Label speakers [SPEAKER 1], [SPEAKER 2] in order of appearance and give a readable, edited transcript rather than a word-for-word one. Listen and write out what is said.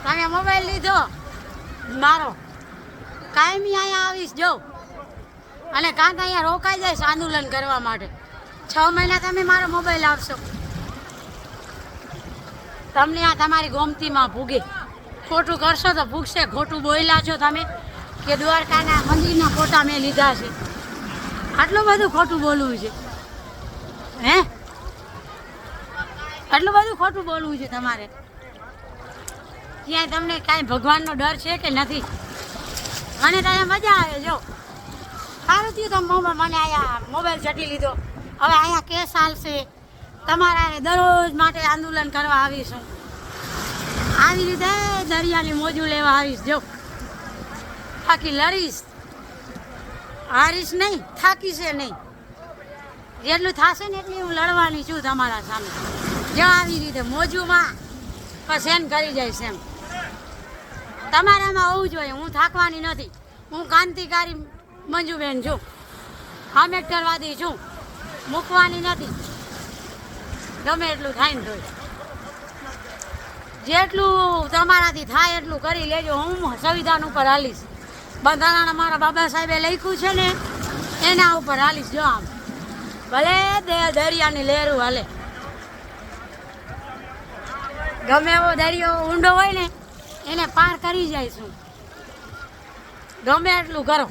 [SPEAKER 1] તમે મોબાઈલ લીધો મારો કાયમી અહીંયા આવીશ જો અને કાં તો અહીંયા રોકાઈ જઈશ આંદોલન કરવા માટે 6 મહિના તમે મારો મોબાઈલ આપશો તમને આ તમારી ગોમતીમાં ભૂગે ખોટું કરશો તો ભૂગશે ખોટું બોલ્યા છો તમે કે દ્વારકાના મંદિરના ફોટા મેં લીધા છે આટલું બધું ખોટું બોલવું છે હે આટલું બધું ખોટું બોલવું છે તમારે ત્યાં તમને કાંઈ ભગવાનનો ડર છે કે નથી અને ત્યાં મજા આવે જો સારું થયું તમે મને અહીંયા મોબાઈલ ચટી લીધો હવે અહીંયા કેસ ચાલશે તમારા દરરોજ માટે આંદોલન કરવા આવીશું આવી રીતે દરિયાની મોજું લેવા આવીશ જો બાકી લડીશ હારીશ નહીં થાકીશ નહીં જેટલું થશે ને એટલી હું લડવાની છું તમારા સામે જો આવી રીતે મોજુમાં પછી એન કરી જઈશ એમ તમારામાં હોવું જોઈએ હું થાકવાની નથી હું ક્રાંતિકારી મંજુબેન છું આંબેડકરવાદી છું મૂકવાની નથી ગમે એટલું થાય ને તોય જેટલું તમારાથી થાય એટલું કરી લેજો હું સંવિધાન ઉપર હાલીશ બંધારણ મારા બાબા સાહેબે લખ્યું છે ને એના ઉપર હાલીશ જો આમ ભલે દરિયાની લહેરું હાલે ગમે એવો દરિયો ઊંડો હોય ને એને પાર કરી જઈશું ગમે એટલું કરો